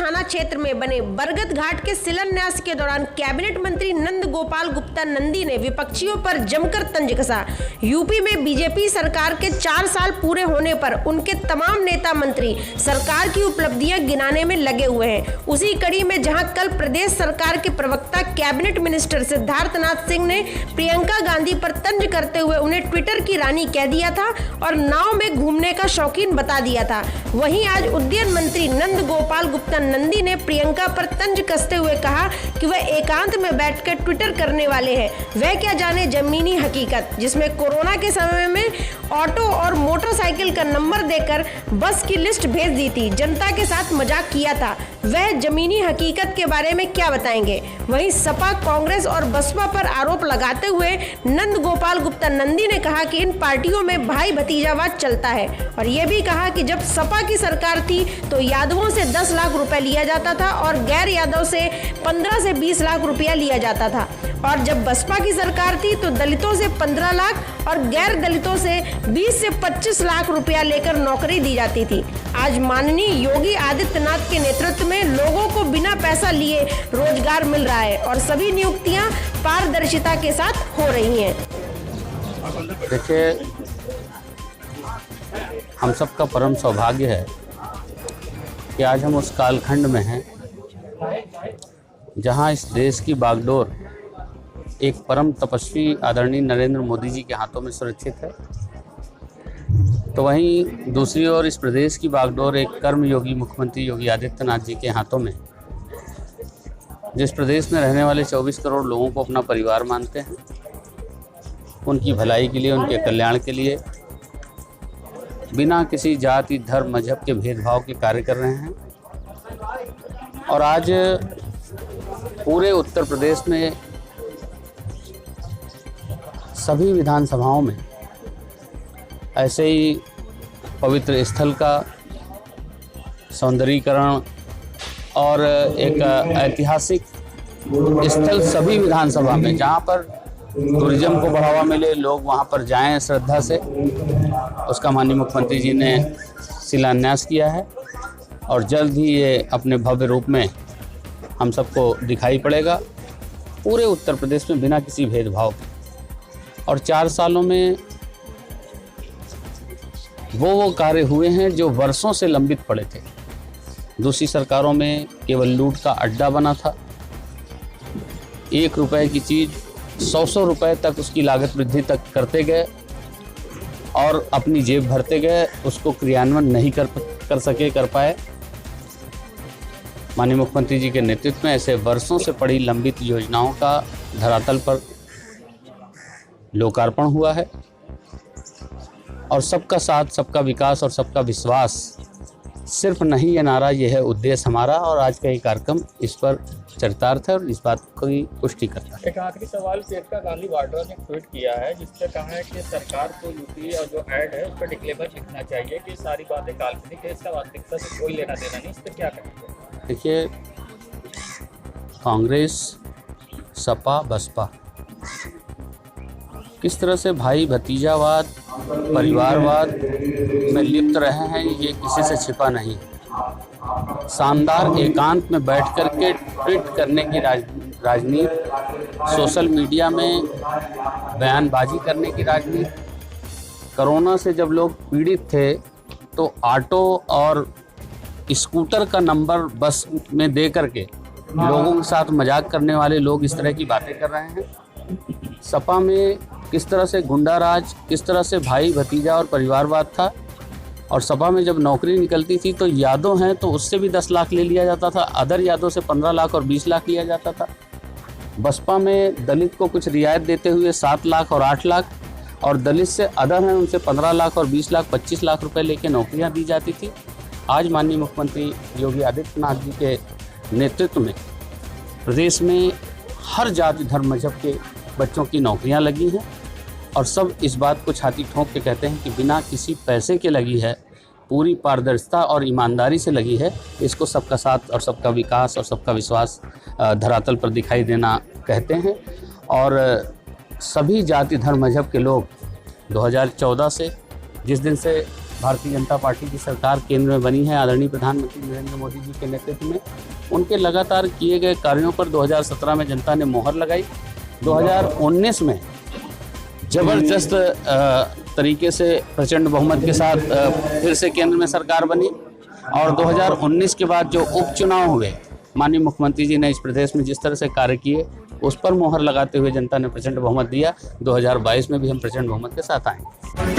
थाना क्षेत्र में बने बरगद घाट के शिलान्यास के दौरान कैबिनेट मंत्री नंद गोपाल गुप्ता नंदी ने विपक्षियों पर जमकर तंज कसा। यूपी में बीजेपी सरकार के 4 साल पूरे होने पर उनके तमाम नेता मंत्री सरकार की उपलब्धियां गिनाने में लगे हुए हैं। उसी कड़ी में जहां कल प्रदेश सरकार के प्रवक्ता कैबिनेट मिनिस्टर सिद्धार्थनाथ सिंह ने प्रियंका गांधी पर तंज करते हुए उन्हें ट्विटर की रानी कह दिया था और नाव में घूमने का शौकीन बता दिया था। वहीं आज उद्यान मंत्री नंद गोपाल गुप्ता नंदी ने प्रियंका पर तंज कसते हुए कहा कि वह एकांत में बैठकर ट्विटर करने वाले हैं। वह क्या जाने जमीनी हकीकत, जिसमें कोरोना के समय में ऑटो और मोटरसाइकिल का नंबर देकर बस की लिस्ट भेज दी थी, जनता के साथ मजाक किया था। वह जमीनी हकीकत के बारे में क्या बताएंगे। वहीं सपा, कांग्रेस और बसपा पर आरोप लगाते हुए नंद गोपाल गुप्ता नंदी ने कहा कि इन पार्टियों में भाई भतीजावाद चलता है और यह भी कहा कि जब सपा की सरकार थी तो यादवों से 10 लाख रुपए लिया जाता था और गैर यादव से 15 से 20 लाख रुपया लिया जाता था, और जब बसपा की सरकार थी तो दलितों से 15 लाख और गैर दलितों से 20 से 25 लाख रुपया लेकर नौकरी दी जाती थी। आज माननीय योगी आदित्यनाथ के नेतृत्व में लोगों को बिना पैसा लिए रोजगार मिल रहा है और सभी नियुक्तियां पारदर्शिता के साथ हो रही हैं। देखिए, हम सबका परम सौभाग्य है कि आज हम उस कालखंड में हैं जहां इस देश की बागडोर एक परम तपस्वी आदरणीय नरेंद्र मोदी जी के हाथों में सुरक्षित है, तो वहीं दूसरी ओर इस प्रदेश की बागडोर एक कर्मयोगी मुख्यमंत्री योगी आदित्यनाथ जी के हाथों में, जिस प्रदेश में रहने वाले 24 करोड़ लोगों को अपना परिवार मानते हैं, उनकी भलाई के लिए, उनके कल्याण के लिए बिना किसी जाति, धर्म, मजहब के भेदभाव के कार्य कर रहे हैं। और आज पूरे उत्तर प्रदेश में सभी विधानसभाओं में ऐसे ही पवित्र स्थल का सौंदर्यीकरण और एक ऐतिहासिक स्थल सभी विधानसभा में, जहां पर टूरिज्म को बढ़ावा मिले, लोग वहां पर जाएं श्रद्धा से, उसका माननीय मुख्यमंत्री जी ने शिलान्यास किया है और जल्द ही ये अपने भव्य रूप में हम सबको दिखाई पड़ेगा पूरे उत्तर प्रदेश में बिना किसी भेदभाव के। और 4 सालों में वो कार्य हुए हैं जो वर्षों से लंबित पड़े थे। दूसरी सरकारों में केवल लूट का अड्डा बना था। 1 रुपए की चीज़ 100 रुपए तक उसकी लागत वृद्धि तक करते गए और अपनी जेब भरते गए, उसको क्रियान्वयन नहीं कर पाए। माननीय मुख्यमंत्री जी के नेतृत्व में ऐसे वर्षों से पड़ी लंबित योजनाओं का धरातल पर लोकार्पण हुआ है और सबका साथ, सबका विकास और सबका विश्वास सिर्फ नहीं ये नारा, ये है उद्देश्य हमारा। और आज का ये कार्यक्रम इस पर चरितार्थ है और इस बात की पुष्टि करता है। एक आखिरी सवाल, प्रियंका गांधी वाड्रा ने ट्वीट किया है जिससे कहा है कि सरकार को यूपी और जो ऐड है उस पर डिक्लेयर लिखना चाहिए कि सारी बातें काल्पनिक है, इसका वास्तविकता से कोई लेना देना नहीं। इस पर क्या कहेंगे? देखिए, कांग्रेस, सपा, बसपा किस तरह से भाई भतीजावाद, परिवारवाद में लिप्त रहे हैं, ये किसी से छिपा नहीं। शानदार एकांत में बैठ कर के ट्वीट करने की राजनीति, सोशल मीडिया में बयानबाजी करने की राजनीति। कोरोना से जब लोग पीड़ित थे तो ऑटो और स्कूटर का नंबर बस में दे करके लोगों के साथ मजाक करने वाले लोग इस तरह की बातें कर रहे हैं। सपा में किस तरह से गुंडा राज, किस तरह से भाई भतीजा और परिवारवाद था। और सपा में जब नौकरी निकलती थी तो यादव हैं तो उससे भी 10 लाख ले लिया जाता था, अदर यादव से 15 लाख और 20 लाख लिया जाता था। बसपा में दलित को कुछ रियायत देते हुए 7 लाख और 8 लाख, और दलित से अदर हैं उनसे 15 लाख और 20 लाख 25 लाख रुपए लेके नौकरियां दी जाती थी। आज माननीय मुख्यमंत्री योगी आदित्यनाथ जी के नेतृत्व में प्रदेश में हर जाति, धर्म, मजहब के बच्चों की नौकरियां लगी हैं और सब इस बात को छाती ठोंक के कहते हैं कि बिना किसी पैसे के लगी है, पूरी पारदर्शिता और ईमानदारी से लगी है। इसको सबका साथ और सबका विकास और सबका विश्वास धरातल पर दिखाई देना कहते हैं। और सभी जाति, धर्म, मजहब के लोग 2014 से, जिस दिन से भारतीय जनता पार्टी की सरकार केंद्र में बनी है आदरणीय प्रधानमंत्री नरेंद्र मोदी जी के नेतृत्व में, उनके लगातार किए गए कार्यों पर 2017 में जनता ने मोहर लगाई। 2019 में जबरदस्त तरीके से प्रचंड बहुमत के साथ फिर से केंद्र में सरकार बनी और 2019 के बाद जो उपचुनाव हुए, माननीय मुख्यमंत्री जी ने इस प्रदेश में जिस तरह से कार्य किए उस पर मोहर लगाते हुए जनता ने प्रचंड बहुमत दिया। 2022 में भी हम प्रचंड बहुमत के साथ आएंगे।